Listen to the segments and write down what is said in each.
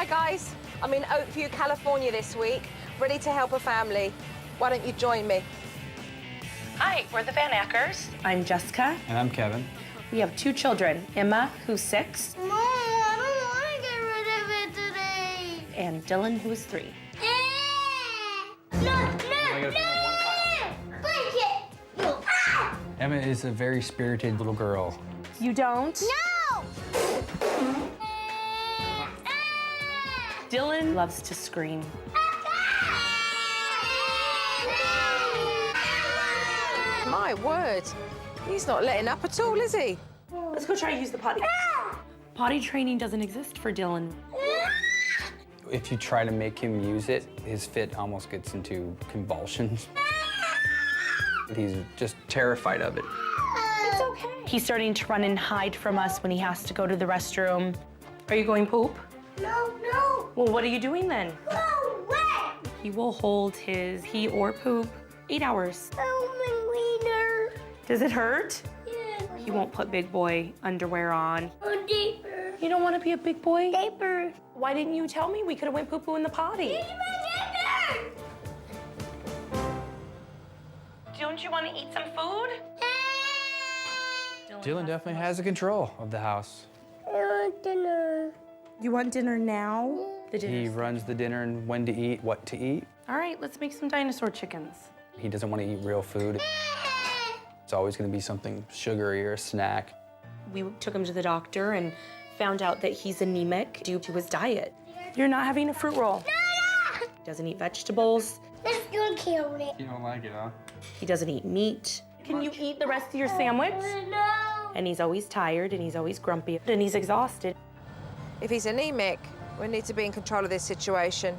Hi guys, I'm in Oakview, California this week, ready to help a family. Why don't you join me? Hi, we're the Van Ackers. I'm Jessica. And I'm Kevin. We have 2 children, Emma, who's 6. Mom, I don't want to get rid of it today. And Dylan, who is 3. No! Emma is a very spirited little girl. You don't? No! Dylan loves to scream. My word, he's not letting up at all, is he? Let's go try to use the potty. Potty training doesn't exist for Dylan. If you try to make him use it, his fit almost gets into convulsions. He's just terrified of it. It's okay. He's starting to run and hide from us when he has to go to the restroom. Are you going poop? No. Well, what are you doing then? Go away! He will hold his pee or poop 8 hours. Oh, my wiener. Does it hurt? Yeah. He won't put big boy underwear on. Or diaper. You don't want to be a big boy? Diaper. Why didn't you tell me? We could have went poo-poo in the potty. Here's my diaper. Don't you want to eat some food? Dylan definitely has the control of the house. I want dinner. You want dinner now? The He dinner. runs the dinner and when to eat, what to eat. All right, let's make some dinosaur chickens. He doesn't want to eat real food. It's always going to be something sugary or a snack. We took him to the doctor and found out that he's anemic due to his diet. You're not having a fruit roll. No! Doesn't eat vegetables. That's gonna kill me. You don't like it, huh? He doesn't eat meat. Can you eat the rest of your sandwich? No. And he's always tired and he's always grumpy and he's exhausted. If he's anemic, we need to be in control of this situation.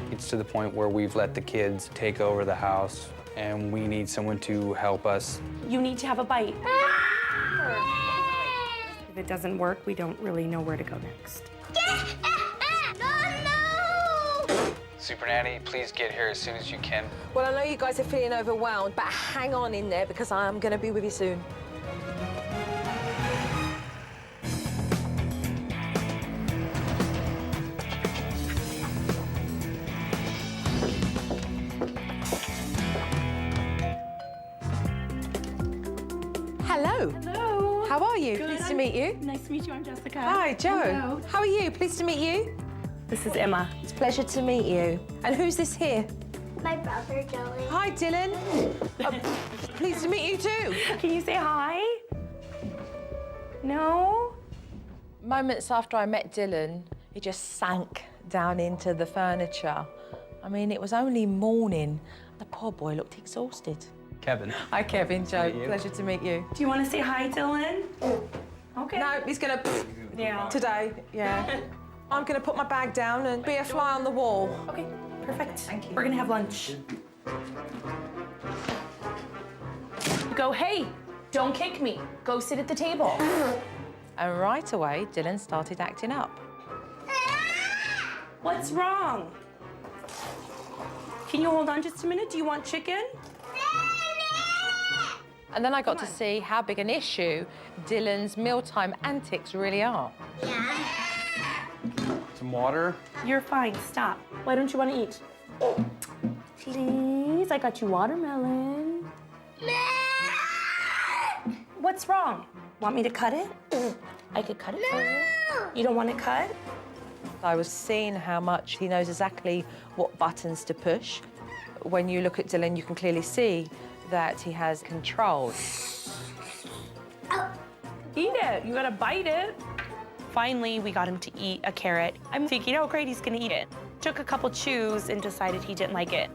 It's to the point where we've let the kids take over the house and we need someone to help us. You need to have a bite. If it doesn't work, we don't really know where to go next. No! Supernanny, please get here as soon as you can. Well, I know you guys are feeling overwhelmed, but hang on in there because I am going to be with you soon. Hello. Hello. How are you? Good. Pleased to meet you. Nice to meet you. I'm Jessica. Hi, Joe. Hello. How are you? Pleased to meet you. This is Emma. It's a pleasure to meet you. And who's this here? My brother, Joey. Hi, Dylan. Pleased to meet you too. Can you say hi? No? Moments after I met Dylan, he just sank down into the furniture. I mean, it was only morning. The poor boy looked exhausted. Kevin. Hi, Kevin, Joe. Meet you. Pleasure to meet you. Do you want to say hi, Dylan? Okay. No, he's gonna Yeah. today. Yeah. I'm gonna put my bag down and be a fly on the wall. Okay, perfect. Thank you. We're gonna have lunch. Go, hey, don't kick me. Go sit at the table. And right away, Dylan started acting up. What's wrong? Can you hold on just a minute? Do you want chicken? And then I got to see how big an issue Dylan's mealtime antics really are. Some water. You're fine, stop. Why don't you want to eat? Please, I got you watermelon. What's wrong? Want me to cut it? I could cut it for you. You don't want it cut? I was seeing how much he knows exactly what buttons to push. When you look at Dylan, you can clearly see that he has control. Eat it. You gotta bite it. Finally, we got him to eat a carrot. I'm thinking, oh, great, he's gonna eat it. Took a couple chews and decided he didn't like it.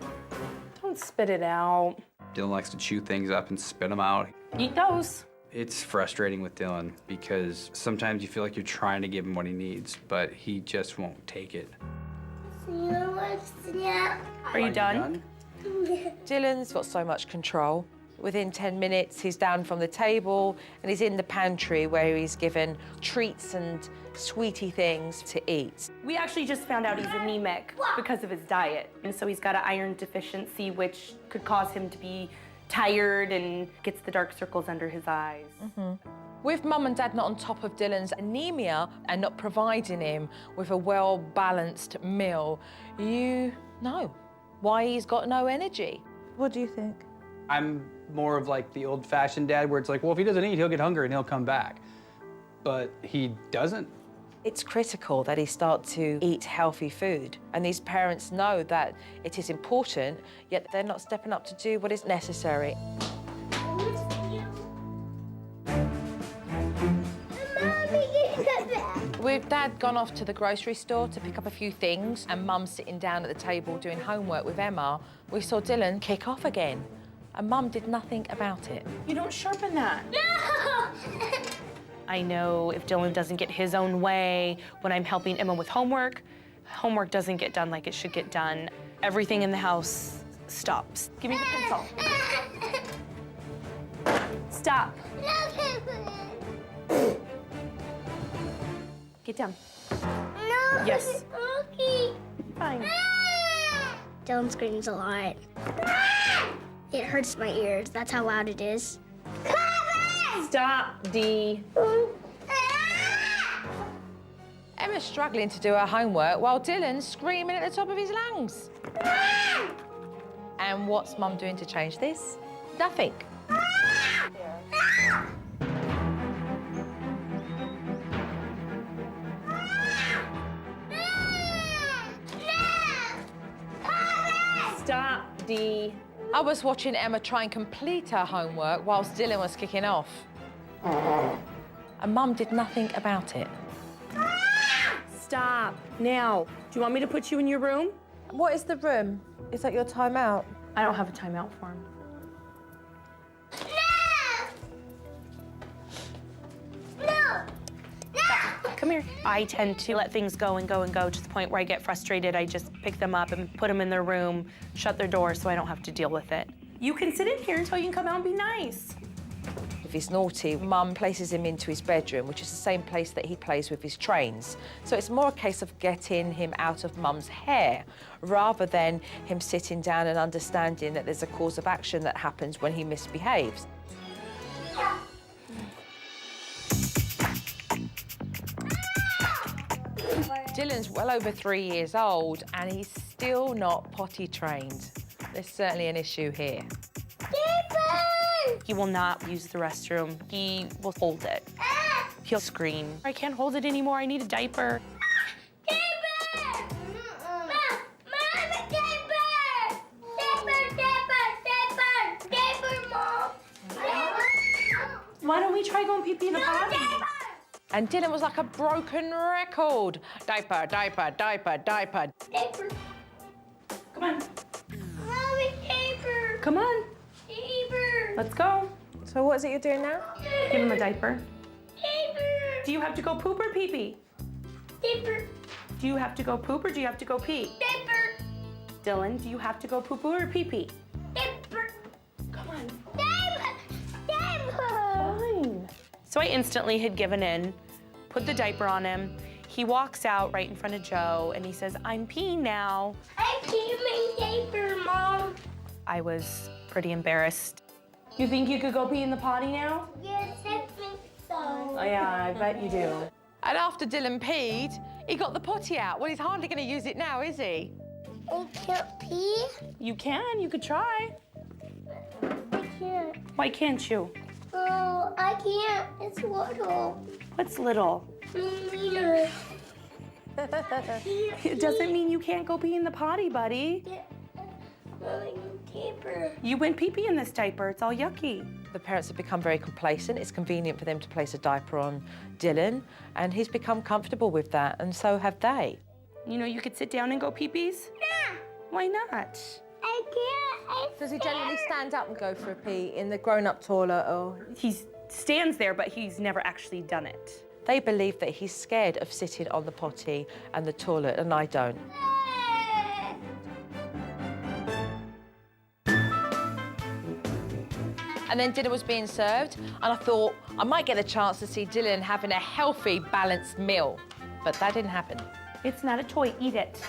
Don't spit it out. Dylan likes to chew things up and spit them out. Eat those. It's frustrating with Dylan because sometimes you feel like you're trying to give him what he needs, but he just won't take it. Are you done? Dylan's got so much control. Within 10 minutes, he's down from the table and he's in the pantry where he's given treats and sweetie things to eat. We actually just found out he's anemic because of his diet. And so he's got an iron deficiency, which could cause him to be tired and gets the dark circles under his eyes. With Mum and Dad not on top of Dylan's anemia and not providing him with a well-balanced meal, you know why he's got no energy. What do you think? I'm more of like the old-fashioned dad where it's like, well, if he doesn't eat, he'll get hungry and he'll come back. But he doesn't. It's critical that he start to eat healthy food. And these parents know that it is important, yet they're not stepping up to do what is necessary. With Dad gone off to the grocery store to pick up a few things and Mum sitting down at the table doing homework with Emma, we saw Dylan kick off again. And Mum did nothing about it. You don't sharpen that. No! I know if Dylan doesn't get his own way when I'm helping Emma with homework, homework doesn't get done like it should get done. Everything in the house stops. Give me the pencil. Stop. Get down. No. Yes. Okay. Fine. Dylan screams a lot. It hurts my ears. That's how loud it is. Stop, Dee. Emma's struggling to do her homework while Dylan's screaming at the top of his lungs. And what's Mum doing to change this? Nothing. Stop, Dee. I was watching Emma try and complete her homework whilst Dylan was kicking off. And Mum did nothing about it. Stop. Now, do you want me to put you in your room? What is the room? Is that your timeout? I don't have a timeout for him. Come here. I tend to let things go and go and go to the point where I get frustrated. I just pick them up and put them in their room, shut their door so I don't have to deal with it. You can sit in here until you can come out and be nice. If he's naughty, Mum places him into his bedroom, which is the same place that he plays with his trains. So it's more a case of getting him out of Mum's hair, rather than him sitting down and understanding that there's a cause of action that happens when he misbehaves. Dylan's well over 3 years old and he's still not potty trained. There's certainly an issue here. He will not use the restroom. He will hold it. He'll scream. I can't hold it anymore. I need a diaper. Why don't we try going pee-pee in the potty? And Dylan was like a broken record. Diaper, diaper, diaper, diaper. Diaper. Come on. Mommy, diaper. Come on. Diaper. Let's go. So what is it you're doing now? Give him a diaper. Diaper. Do you have to go poop or pee-pee? Diaper. Do you have to go poop or do you have to go pee? Diaper. Dylan, do you have to go poo-poo or pee-pee? Diaper. Come on. Diaper. Diaper. Fine. So I instantly had given in, put the diaper on him. He walks out right in front of Joe and he says, I'm peeing now. I can't make diaper, Mom. I was pretty embarrassed. You think you could go pee in the potty now? Yes, I think so. Oh yeah, I bet you do. And after Dylan peed, he got the potty out. Well, he's hardly going to use it now, is he? I can't pee. You can, you could try. I can't. Why can't you? Oh, I can't. It's little. What's little? Meter. It doesn't mean you can't go pee in the potty, buddy. Diaper. You went pee-pee in this diaper, it's all yucky. The parents have become very complacent. It's convenient for them to place a diaper on Dylan, and he's become comfortable with that, and so have they. You know you could sit down and go pee-pees? Yeah. Why not? I can't. Does he generally stand up and go for a pee in the grown-up toilet or? He stands there, but he's never actually done it. They believe that he's scared of sitting on the potty and the toilet, and I don't. And then dinner was being served, and I thought I might get a chance to see Dylan having a healthy, balanced meal. But that didn't happen. It's not a toy, eat it.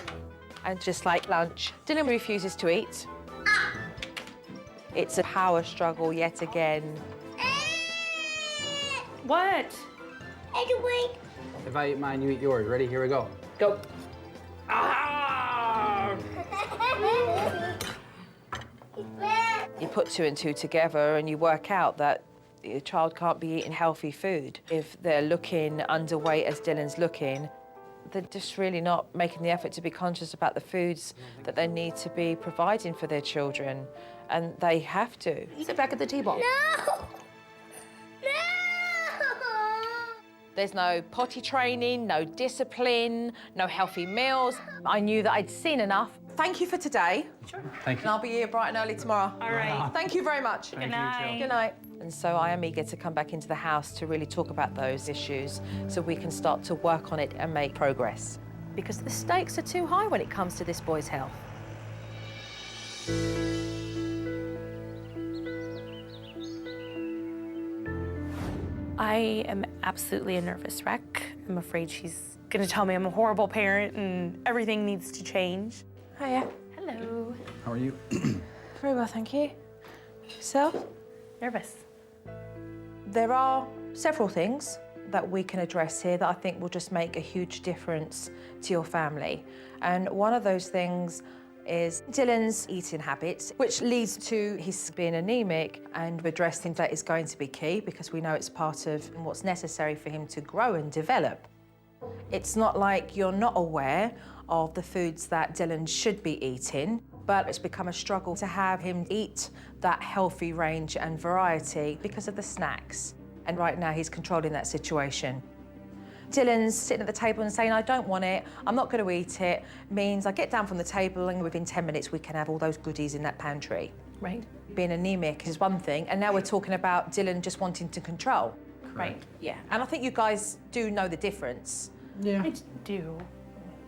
And just like lunch, Dylan refuses to eat. It's a power struggle yet again. What? I can wait. If I eat mine, you eat yours. Ready? Here we go. Go. Ah! You put 2 and 2 together and you work out that your child can't be eating healthy food. If they're looking underweight as Dylan's looking, they're just really not making the effort to be conscious about the foods that they need to be providing for their children. And they have to. Sit back at the table. No! No! There's no potty training, no discipline, no healthy meals. I knew that I'd seen enough. Thank you for today. Thank And you. I'll be here bright and early tomorrow. All right. Thank you very much. Good night. Good night. And so I am eager to come back into the house to really talk about those issues so we can start to work on it and make progress. Because the stakes are too high when it comes to this boy's health. I am absolutely a nervous wreck. I'm afraid she's gonna tell me I'm a horrible parent and everything needs to change. Hiya. Hello. How are you? Very well, thank you. Yourself? Nervous. There are several things that we can address here that I think will just make a huge difference to your family. And one of those things is Dylan's eating habits, which leads to his being anemic, and addressing that is going to be key because we know it's part of what's necessary for him to grow and develop. It's not like you're not aware of the foods that Dylan should be eating, but it's become a struggle to have him eat that healthy range and variety because of the snacks. And right now he's controlling that situation. Dylan's sitting at the table and saying, I don't want it, I'm not going to eat it, means I get down from the table and within 10 minutes we can have all those goodies in that pantry. Right. Being anemic is one thing, and now we're talking about Dylan just wanting to control. Right. Yeah, and I think you guys do know the difference. Yeah. I do.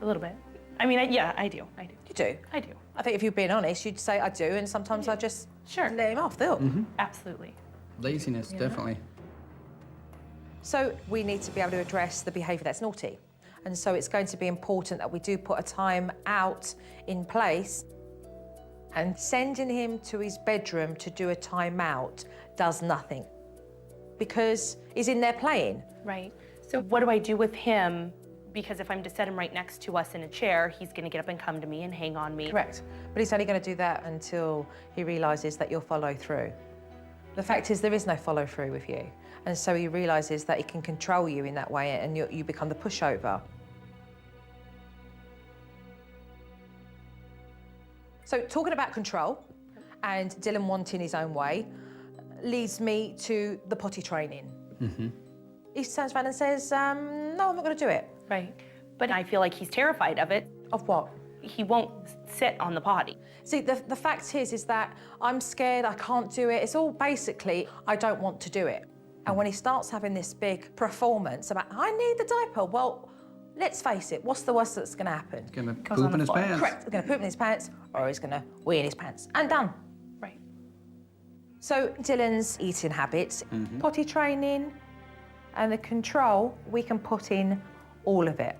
A little bit. I mean, yeah, I do. I do. You do. I do. I think if you're being honest, you'd say I do, and sometimes I just Sure. let him off. They'll. Absolutely. Laziness, definitely. So we need to be able to address the behaviour that's naughty. And so it's going to be important that we do put a time out in place, and sending him to his bedroom to do a time out does nothing because he's in there playing. Right. So what do I do with him? Because if I'm to set him right next to us in a chair, he's gonna get up and come to me and hang on me. Correct. But he's only going to do that until he realises that you'll follow through. The fact is there is no follow through with you. And so he realises that he can control you in that way and you become the pushover. So talking about control and Dylan wanting his own way leads me to the potty training. He turns around and says, no, I'm not going to do it. Right. But I feel like he's terrified of it. Of what? He won't sit on the potty. See, the fact is that I'm scared, I can't do it. It's all basically, I don't want to do it. And when he starts having this big performance about, I need the diaper, well, let's face it, what's the worst that's going to happen? Gonna Goes poop on in the his floor. pants. Correct, he's going to poop in his pants or he's going to wee in his pants. And done. Right. So Dylan's eating habits, potty training, and the control, we can put in all of it.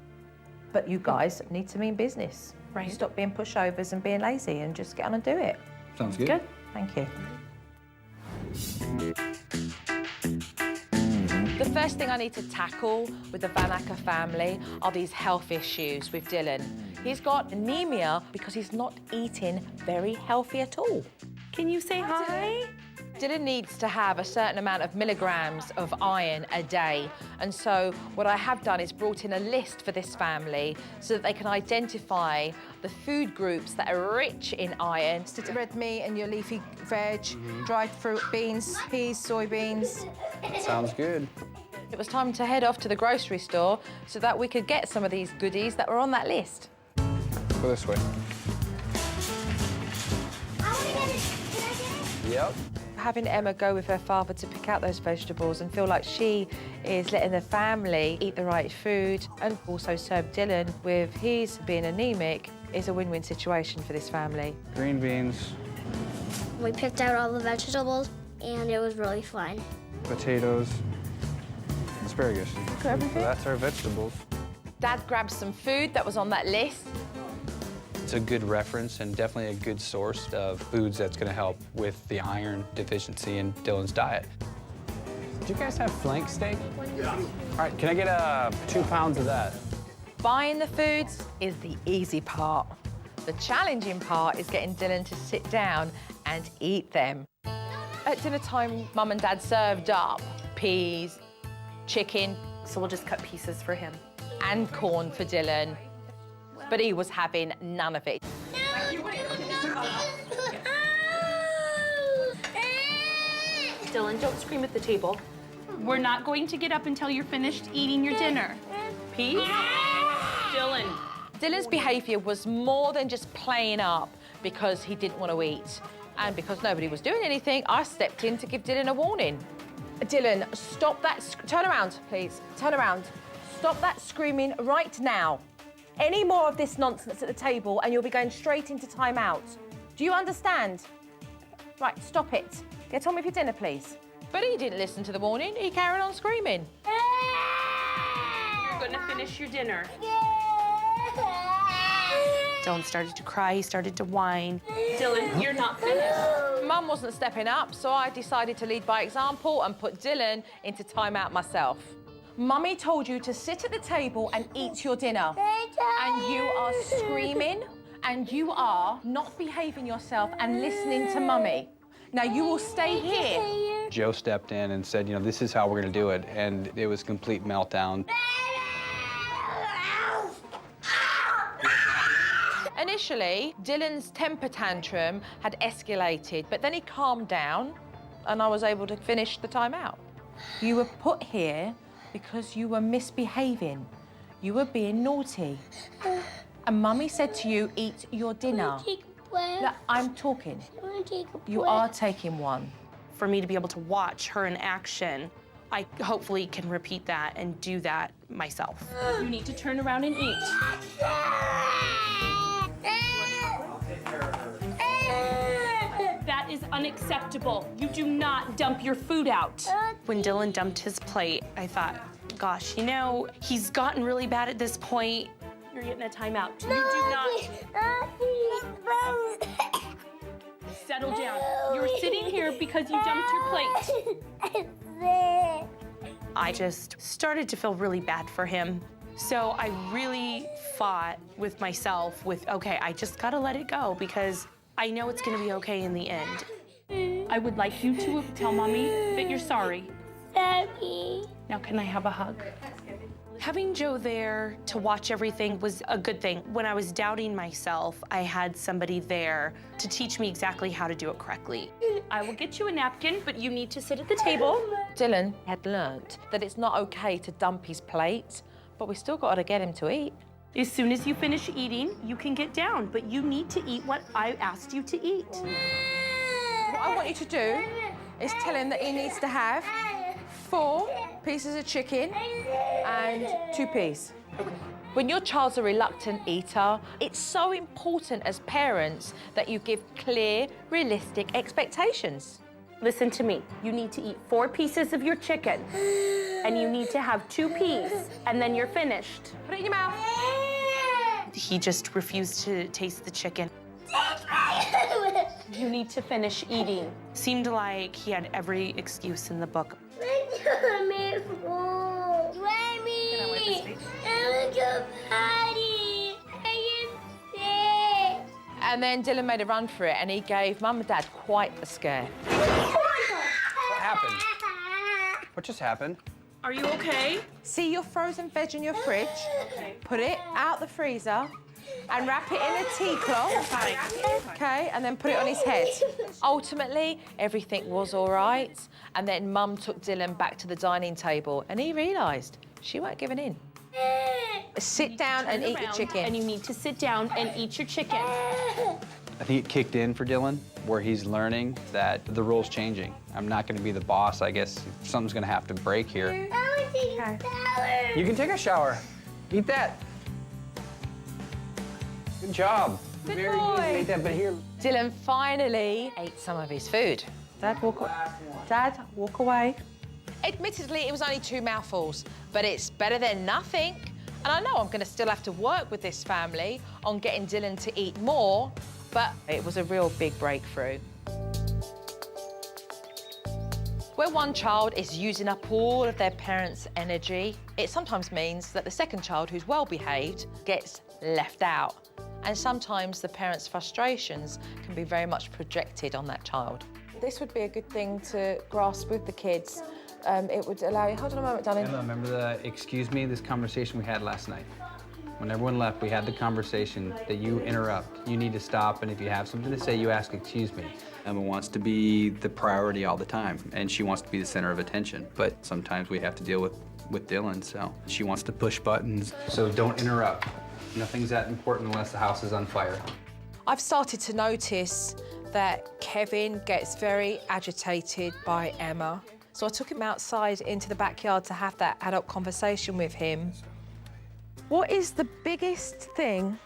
But you guys need to mean business. Right. Stop being pushovers and being lazy and just get on and do it. Sounds good. Good. Thank you. The first thing I need to tackle with the Acker family are these health issues with Dylan. He's got anemia because he's not eating very healthy at all. Can you say hi? Dylan needs to have a certain amount of milligrams of iron a day. And so what I have done is brought in a list for this family so that they can identify the food groups that are rich in iron. So red meat and your leafy veg, dried fruit, beans, peas, soybeans. Sounds good. It was time to head off to the grocery store so that we could get some of these goodies that were on that list. Go this way. I want to get it. Can I get it? Yep. Having Emma go with her father to pick out those vegetables and feel like she is letting the family eat the right food and also serve Dylan with his being anemic is a win-win situation for this family. Green beans, We picked out all the vegetables, and it was really fun. potatoes, asparagus. Got everything? So that's our vegetables. Dad grabbed some food that was on that list. It's a good reference and definitely a good source of foods that's going to help with the iron deficiency in Dylan's diet. Do you guys have flank steak? Yeah. All right, can I get 2 pounds of that? Buying the foods is the easy part. The challenging part is getting Dylan to sit down and eat them. At dinner time, Mum and Dad served up peas, chicken, So we'll just cut pieces for him. and corn for Dylan. But he was having none of it. Dylan, don't scream at the table. We're not going to get up until you're finished eating your dinner. Peace? Dylan. Dylan's behaviour was more than just playing up because he didn't want to eat. And because nobody was doing anything, I stepped in to give Dylan a warning. Dylan, stop that. Turn around, please. Turn around. Stop that screaming right now. Any more of this nonsense at the table and you'll be going straight into timeout. Do you understand? Right, stop it. Get on with your dinner, please. But he didn't listen to the warning. He carried on screaming. You're gonna finish your dinner. Dylan started to cry, he started to whine. Dylan, you're not finished. Mum wasn't stepping up, so I decided to lead by example and put Dylan into timeout myself. Mummy told you to sit at the table and eat your dinner. And you are screaming and you are not behaving yourself and listening to Mummy. Now you will stay here. Joe stepped in and said, you know, this is how we're gonna do it, and it was complete meltdown. Initially, Dylan's temper tantrum had escalated, but then he calmed down and I was able to finish the timeout. You were put here because you were misbehaving. You were being naughty. And Mummy said to you, eat your dinner. Look, I'm talking. You are taking one. For me to be able to watch her in action, I hopefully can repeat that and do that myself. You need to turn around and eat. That is unacceptable. You do not dump your food out. When Dylan dumped his plate, I thought, gosh, you know, he's gotten really bad at this point. You're getting a timeout. You do not. Settle down. You're sitting here because you dumped your plate. I just started to feel really bad for him. So I really fought with myself with, okay, I just gotta let it go because I know it's gonna be okay in the end. I would like you to tell Mommy that you're sorry. Sorry. Now can I have a hug? Having Joe there to watch everything was a good thing. When I was doubting myself, I had somebody there to teach me exactly how to do it correctly. I will get you a napkin, but you need to sit at the table. Dylan had learnt that it's not okay to dump his plate, but we still got to get him to eat. As soon as you finish eating, you can get down, but you need to eat what I asked you to eat. What I want you to do is tell him that he needs to have 4 pieces of chicken and 2 peas. When your child's a reluctant eater, it's so important as parents that you give clear, realistic expectations. Listen to me. You need to eat 4 pieces of your chicken, and you need to have 2 peas, and then you're finished. Put it in your mouth. He just refused to taste the chicken. You need to finish eating. Seemed like he had every excuse in the book. And then Dylan made a run for it and he gave Mum and Dad quite a scare. What happened? What just happened? Are you okay? See your frozen veg in your fridge, put it out the freezer and wrap it in a tea cloth. Okay, and then put it on his head. Ultimately, everything was all right. And then Mum took Dylan back to the dining table and he realised she weren't giving in. Sit down and eat your chicken. And you need to sit down and eat your chicken. I think it kicked in for Dylan, where he's learning that the role's changing. I'm not going to be the boss. I guess something's going to have to break here. Okay. You can take a shower. Eat that. Good job. Good Very boy. good. Ate that, but here. Dylan finally ate some of his food. Dad, walk away. Dad, walk away. Admittedly, it was only 2 mouthfuls, but it's better than nothing. And I know I'm going to still have to work with this family on getting Dylan to eat more, but it was a real big breakthrough. Where one child is using up all of their parents' energy, it sometimes means that the second child, who's well behaved, gets left out. And sometimes the parents' frustrations can be very much projected on that child. This would be a good thing to grasp with the kids. It would allow you, hold on a moment, darling. Emma, remember the excuse me, this conversation we had last night? When everyone left, we had the conversation that you interrupt. You need to stop, and if you have something to say, you ask, excuse me. Emma wants to be the priority all the time, and she wants to be the center of attention. But sometimes we have to deal with Dylan, so she wants to push buttons. So don't interrupt. Nothing's that important unless the house is on fire. I've started to notice that Kevin gets very agitated by Emma. So I took him outside into the backyard to have that adult conversation with him. What is the biggest thing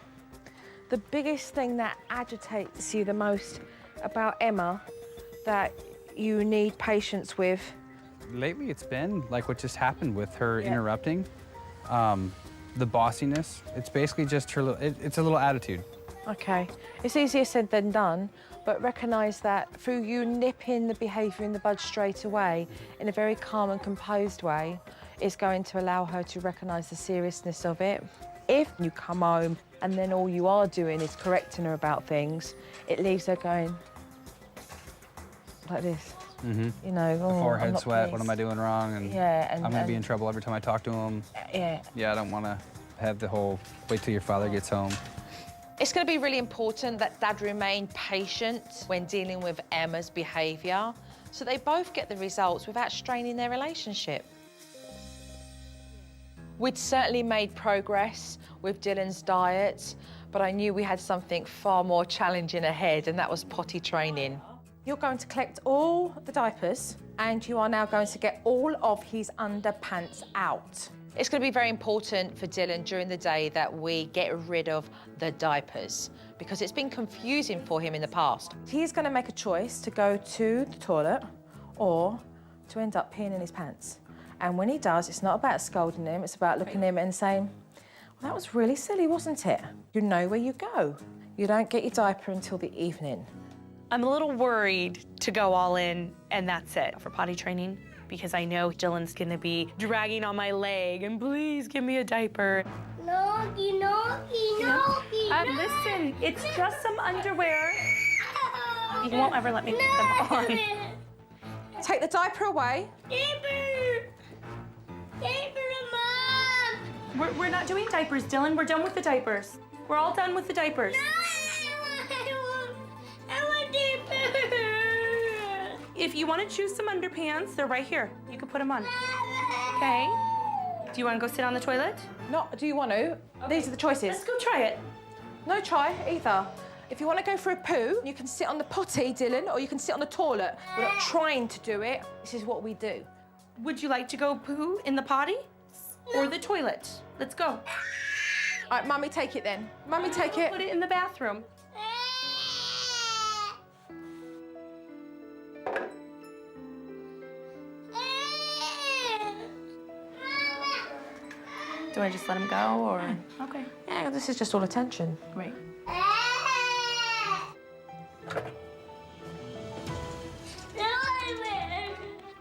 that agitates you the most about Emma that you need patience with? Lately, it's been like what just happened with her interrupting. The bossiness. It's basically just her, it's a little attitude. Okay, it's easier said than done, but recognise that through you nipping the behaviour in the bud straight away, in a very calm and composed way, is going to allow her to recognise the seriousness of it. If you come home and then all you are doing is correcting her about things, it leaves her going like this. You know, oh, Forehead I'm not sweat, pleased. what am I doing wrong? And I'm gonna be in trouble every time I talk to him. Yeah. Yeah, I don't wanna have the whole, wait till your father gets home. It's going to be really important that Dad remain patient when dealing with Emma's behaviour, so they both get the results without straining their relationship. We'd certainly made progress with Dylan's diet, but I knew we had something far more challenging ahead, and that was potty training. You're going to collect all the diapers, and you are now going to get all of his underpants out. It's going to be very important for Dylan during the day that we get rid of the diapers, because it's been confusing for him in the past. He's going to make a choice to go to the toilet or to end up peeing in his pants. And when he does, it's not about scolding him, it's about looking at him and saying, well, that was really silly, wasn't it? You know where you go. You don't get your diaper until the evening. I'm a little worried to go all in and that's it for potty training, because I know Dylan's gonna be dragging on my leg and please give me a diaper. Listen, It's just some underwear. He won't ever let me put them on. Take the diaper away. We're not doing diapers, Dylan. We're done with the diapers. We're all done with the diapers. If you want to choose some underpants, they're right here. You can put them on. Okay? Do you want to go sit on the toilet? No, do you want to? These are the choices. Let's go try it. No try either. If you want to go for a poo, you can sit on the potty, Dylan, or you can sit on the toilet. We're not trying to do it. This is what we do. Would you like to go poo in the potty or the toilet? Let's go. All right, Mummy, take it then. Mummy, take it. Put it in the bathroom. Do I just let him go, or? Okay. Yeah, this is just all attention. Great.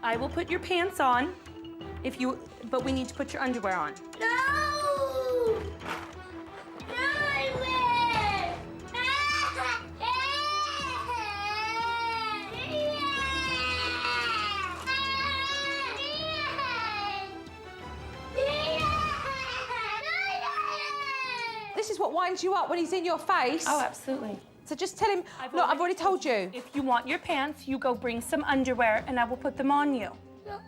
I will put your pants on, but we need to put your underwear on. This is what winds you up when he's in your face. Oh, absolutely. So just tell him, look, I've already told you. If you want your pants, you go bring some underwear and I will put them on you.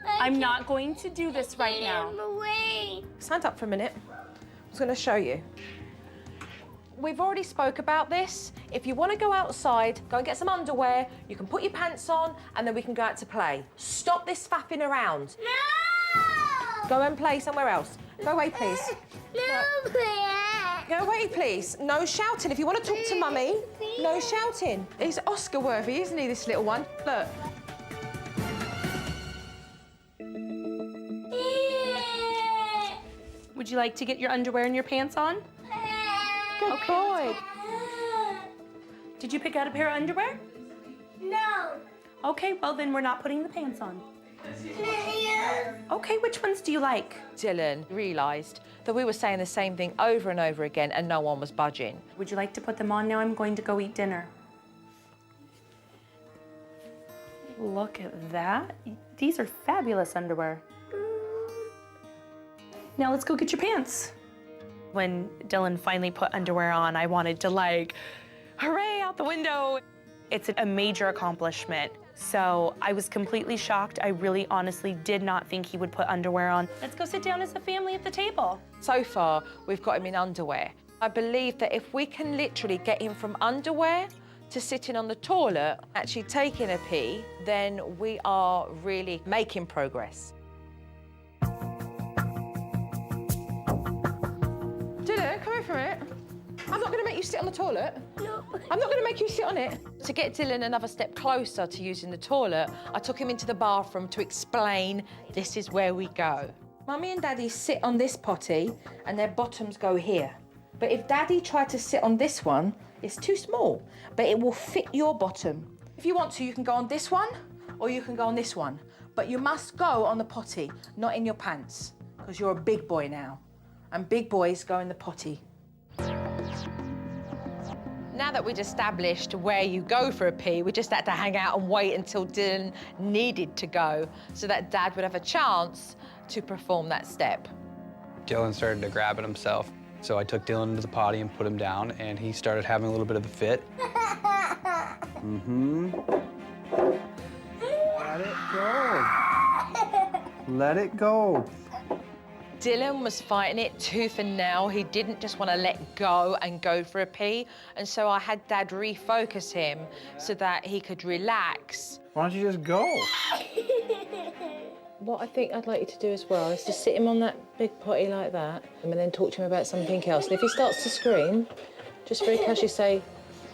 I'm not going to do this right now. Stand up for a minute. I was going to show you. We've already spoke about this. If you want to go outside, go and get some underwear, you can put your pants on, and then we can go out to play. Stop this faffing around. No! Go and play somewhere else. Go away, please. Go away, please. No shouting. If you want to talk to Mummy, no shouting. He's Oscar-worthy, isn't he, this little one? Look. Would you like to get your underwear and your pants on? Good boy. Did you pick out a pair of underwear? No. Okay, well then we're not putting the pants on. Okay, which ones do you like? Dylan realised that we were saying the same thing over and over again and no one was budging. Would you like to put them on now? I'm going to go eat dinner. Look at that. These are fabulous underwear. Now let's go get your pants. When Dylan finally put underwear on, I wanted to like, hooray, out the window. It's a major accomplishment. So I was completely shocked. I really honestly did not think he would put underwear on. Let's go sit down as a family at the table. So far, we've got him in underwear. I believe that if we can literally get him from underwear to sitting on the toilet, actually taking a pee, then we are really making progress. Dylan, come here for it. I'm not going to make you sit on the toilet. No. I'm not going to make you sit on it. To get Dylan another step closer to using the toilet, I took him into the bathroom to explain this is where we go. Mummy and Daddy sit on this potty and their bottoms go here. But if Daddy tried to sit on this one, it's too small, but it will fit your bottom. If you want to, you can go on this one or you can go on this one. But you must go on the potty, not in your pants, because you're a big boy now. And big boys go in the potty. Now that we'd established where you go for a pee, we just had to hang out and wait until Dylan needed to go so that Dad would have a chance to perform that step. Dylan started to grab at himself. So I took Dylan into the potty and put him down, and he started having a little bit of a fit. Let it go. Let it go. Dylan was fighting it tooth and nail. He didn't just want to let go and go for a pee. And so I had Dad refocus him so that he could relax. Why don't you just go? What I think I'd like you to do as well is to sit him on that big potty like that and then talk to him about something else. And if he starts to scream, just very casually say,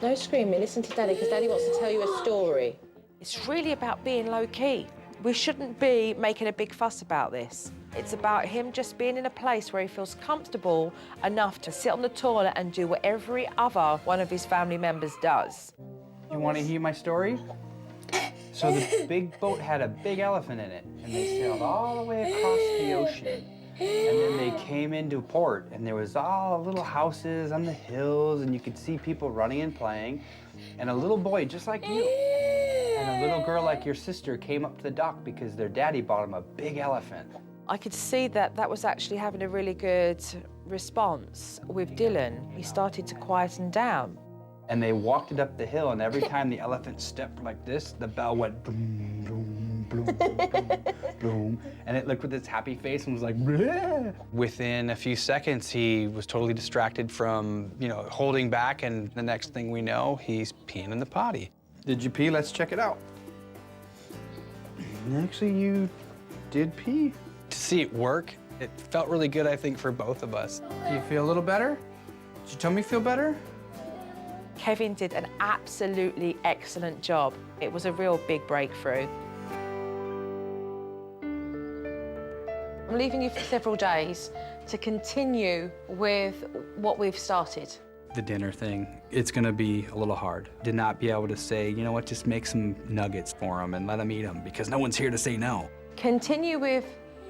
no screaming, listen to Daddy, because Daddy wants to tell you a story. It's really about being low-key. We shouldn't be making a big fuss about this. It's about him just being in a place where he feels comfortable enough to sit on the toilet and do what every other one of his family members does. You want to hear my story? So the big boat had a big elephant in it, and they sailed all the way across the ocean. And then they came into port, and there was all little houses on the hills, and you could see people running and playing. And a little boy just like you and a little girl like your sister came up to the dock because their daddy bought them a big elephant. I could see that that was actually having a really good response with Dylan. He started to quieten down. And they walked it up the hill, and every time the elephant stepped like this, the bell went boom, boom, boom, boom, boom. And it looked with its happy face and was like, bleh. Within a few seconds, he was totally distracted from, holding back, and the next thing we know, he's peeing in the potty. Did you pee? Let's check it out. Actually, you did pee. To see it work, it felt really good, I think, for both of us. Do you feel a little better? Did your tummy feel better? Kevin did an absolutely excellent job. It was a real big breakthrough. I'm leaving you for several days to continue with what we've started. The dinner thing, it's gonna be a little hard. To not be able to say, you know what, just make some nuggets for them and let them eat them, because no one's here to say no. Continue with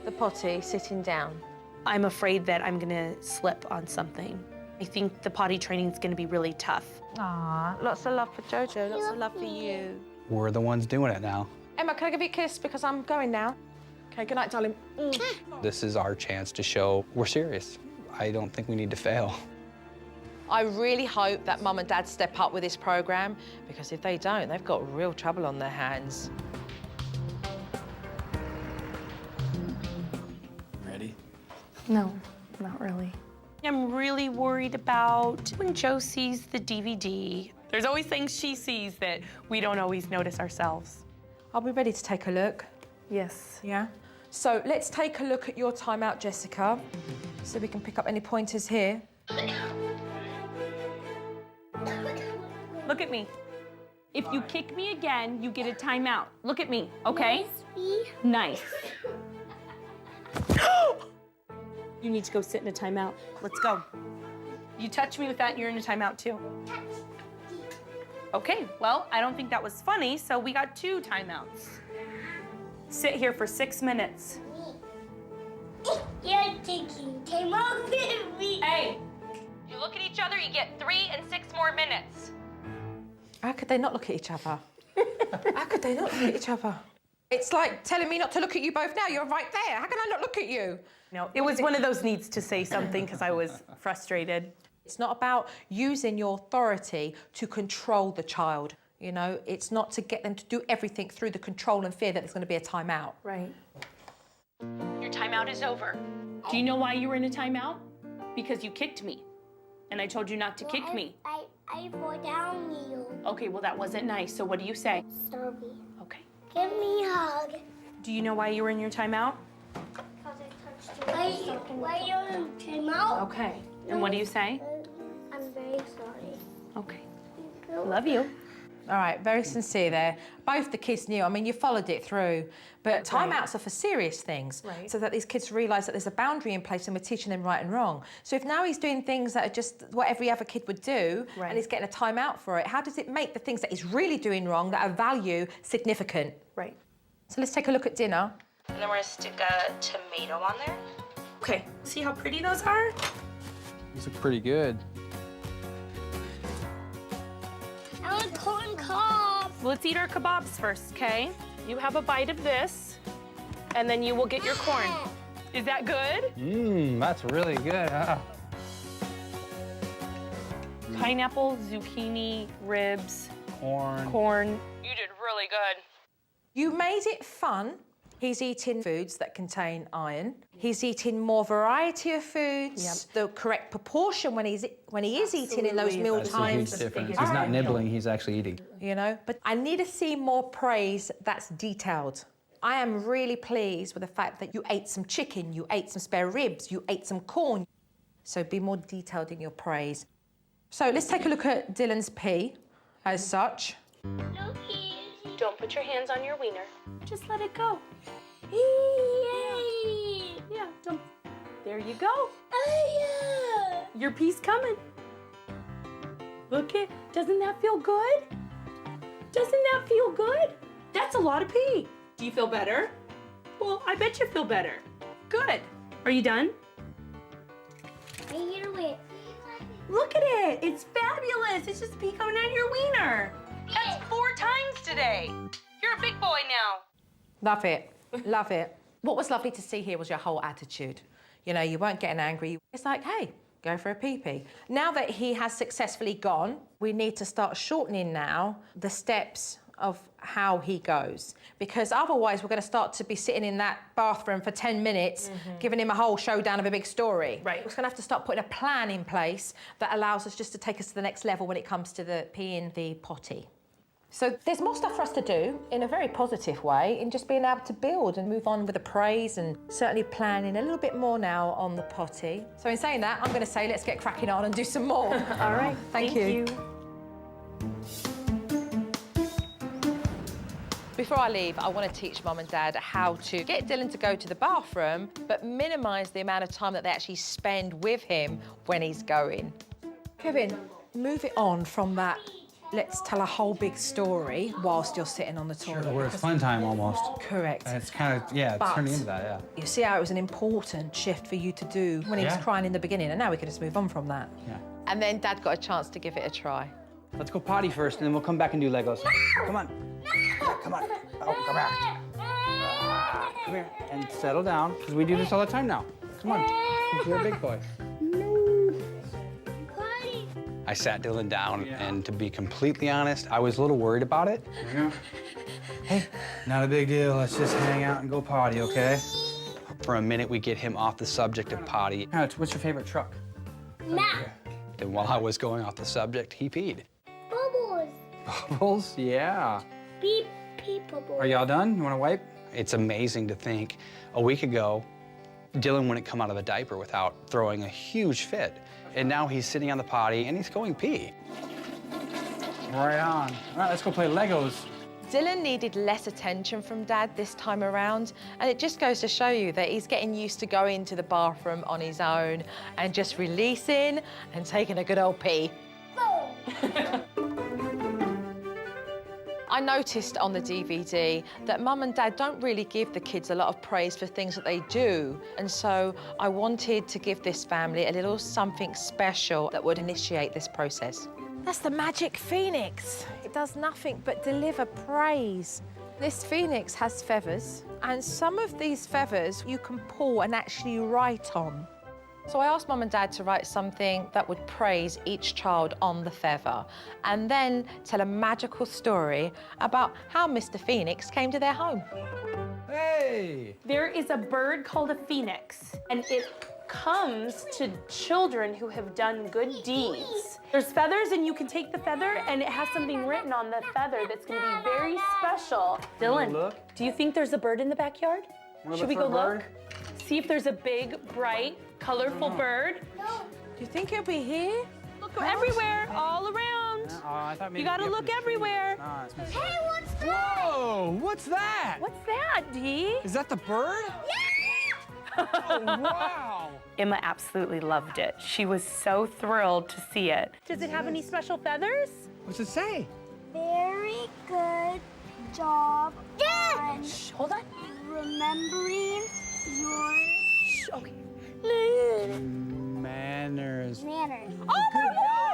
the potty, sitting down. I'm afraid that I'm gonna slip on something. I think the potty training is gonna be really tough. Aw, lots of love for Jojo, lots of love for you. We're the ones doing it now. Emma, can I give you a kiss because I'm going now? Okay, good night, darling. This is our chance to show we're serious. I don't think we need to fail. I really hope that Mum and Dad step up with this program, because if they don't, they've got real trouble on their hands. Ready? No, not really. I'm really worried about when Joe sees the DVD. There's always things she sees that we don't always notice ourselves. I'll be ready to take a look. Yes. Yeah? So let's take a look at your timeout, Jessica, so we can pick up any pointers here. Look at me. If you kick me again, you get a timeout. Look at me, okay? Nice. You need to go sit in a timeout. Let's go. You touch me with that, you're in a timeout too. Okay, well, I don't think that was funny, so we got 2 timeouts. Sit here for 6 minutes. You're taking time off with me. Hey, you look at each other, you get 3 and 6 more minutes. How could they not look at each other? How could they not look at each other? It's like telling me not to look at you both now. You're right there. How can I not look at you? No, it was one of those needs to say something because I was frustrated. It's not about using your authority to control the child. You know, it's not to get them to do everything through the control and fear that there's going to be a timeout. Right. Your timeout is over. Do you know why you were in a timeout? Because you kicked me. And I told you not to kick me. I fall down you. Okay, well, that wasn't nice. So what do you say? Sorry. Okay. Give me a hug. Do you know why you were in your timeout? Why you're in timeout? Okay. And what do you say? I'm very sorry. Okay. Love you. All right, very sincere there. Both the kids knew. I mean, you followed it through. But timeouts are for serious things. Right. So that these kids realise that there's a boundary in place and we're teaching them right and wrong. So if now he's doing things that are just what every other kid would do and he's getting a timeout for it, how does it make the things that he's really doing wrong that are value significant? Right. So let's take a look at dinner. And then we're gonna stick a tomato on there. Okay, see how pretty those are? These look pretty good. I want corn cob. Let's eat our kebabs first, okay? You have a bite of this, and then you will get your corn. Is that good? Mmm, that's really good. Pineapple, zucchini, ribs, corn. You did really good. You made it fun. He's eating foods that contain iron. He's eating more variety of foods, the correct proportion when he is eating in those meal That's a times. huge difference. He's not nibbling, he's actually eating. You know, but I need to see more praise that's detailed. I am really pleased with the fact that you ate some chicken, you ate some spare ribs, you ate some corn. So be more detailed in your praise. So let's take a look at Dylan's pee as such. Don't put your hands on your wiener. Just let it go. Yay! Yeah, don't. There you go. Your pee's coming. Look it. Doesn't that feel good? Doesn't that feel good? That's a lot of pee. Do you feel better? Well, I bet you feel better. Good. Are you done? I hear it. Look at it. It's fabulous. It's just pee coming out of your wiener. That's 4 times today. You're a big boy now. Love it, love it. What was lovely to see here was your whole attitude. You know, you weren't getting angry. It's like, hey, go for a pee-pee. Now that he has successfully gone, we need to start shortening now the steps of how he goes. Because otherwise we're going to start to be sitting in that bathroom for 10 minutes, giving him a whole showdown of a big story. Right. We're going to have to start putting a plan in place that allows us just to take us to the next level when it comes to the peeing the potty. So there's more stuff for us to do in a very positive way in just being able to build and move on with the praise and certainly planning a little bit more now on the potty. So in saying that, I'm going to say let's get cracking on and do some more. All right. Thank you. Before I leave, I want to teach Mum and Dad how to get Dylan to go to the bathroom, but minimise the amount of time that they actually spend with him when he's going. Kevin, move it on from that. Let's tell a whole big story whilst you're sitting on the toilet. Where it's fun time almost. Correct. And it's kind of, yeah, it's turning into that, yeah. You see how it was an important shift for you to do when he was Yeah. crying in the beginning, and now we can just move on from that. Yeah. And then Dad got a chance to give it a try. Let's go potty first, and then we'll come back and do Legos. Come on. Come on. Oh, come back. Come here. And settle down, because we do this all the time now. Come on. You're a big boy. I sat Dylan down, and to be completely honest, I was a little worried about it. Yeah. Hey, not a big deal. Let's just hang out and go potty, okay? For a minute, we get him off the subject of potty. What's your favorite truck? Matt. Then while I was going off the subject, he peed. Bubbles. Bubbles? Yeah. Beep, beep, bubbles. Are y'all done? You want to wipe? It's amazing to think a week ago, Dylan wouldn't come out of a diaper without throwing a huge fit. And now he's sitting on the potty and he's going pee. Right on. All right, let's go play Legos. Dylan needed less attention from Dad this time around, and it just goes to show you that he's getting used to going to the bathroom on his own and just releasing I noticed on the DVD that Mum and Dad don't really give the kids a lot of praise for things that they do. And so I wanted to give this family a little something special that would initiate this process. That's the magic phoenix. It does nothing but deliver praise. This phoenix has feathers, and some of these feathers you can pull and actually write on. So I asked Mum and Dad to write something that would praise each child on the feather, and then tell a magical story about how Mr. Phoenix came to their home. Hey! There is a bird called a phoenix, and it comes to children who have done good deeds. There's feathers, and you can take the feather, and it has something written on the feather that's gonna be very special. Dylan, look? do you think there's a bird in the backyard? Should we go look? See if there's a big, bright, colorful bird. Do you think it'll be here? Look everywhere, all around. I thought maybe You gotta look everywhere. Hey, what's that? Whoa! What's that? What's that, Dee? Is that the bird? Yeah! Oh, wow! Emma absolutely loved it. She was so thrilled to see it. Does it have any special feathers? What's it say? Very good job on Hold on. remembering your Okay. Manners. manners. Oh,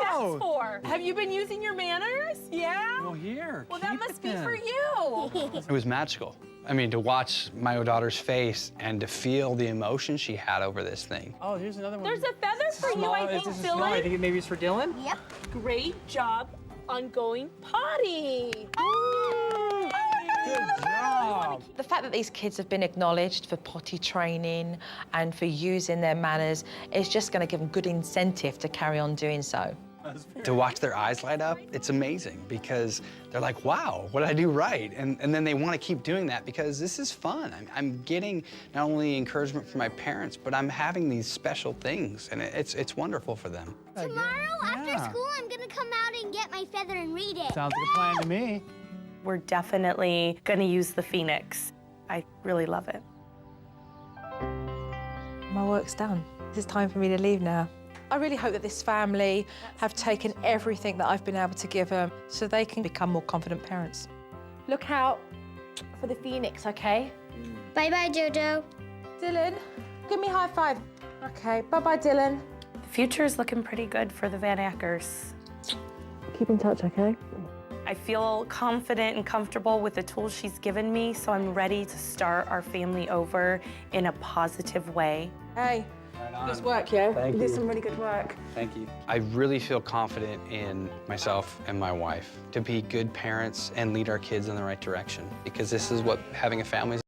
that's job. for. Have you been using your manners? Yeah? Well, here. Well, that keep must it be then. for you. It was magical. I mean, to watch my daughter's face and to feel the emotion she had over this thing. Oh, here's another one. There's a feather for you, I think, Dylan. I think maybe it's for Dylan. Yep. Great job on going potty. Good job. The fact that these kids have been acknowledged for potty training and for using their manners is just going to give them good incentive to carry on doing so. To watch their eyes light up, it's amazing because they're like, wow, what did I do right? And then they want to keep doing that because this is fun. I'm getting not only encouragement from my parents, but I'm having these special things, and it's wonderful for them. Tomorrow after school, I'm gonna come out and get my feather and read it. Sounds like a plan to me. We're definitely gonna use the Phoenix. I really love it. My work's done. It's time for me to leave now. I really hope that this family have taken everything that I've been able to give them so they can become more confident parents. Look out for the Phoenix, okay? Bye-bye, Jojo. Dylan, give me a high five. Okay, bye-bye, Dylan. The future's looking pretty good for the Van Ackers. Keep in touch, okay? I feel confident and comfortable with the tools she's given me, so I'm ready to start our family over in a positive way. Hey, good work, yeah? Thank You did you. some really good work. Thank you. I really feel confident in myself and my wife to be good parents and lead our kids in the right direction because this is what having a family is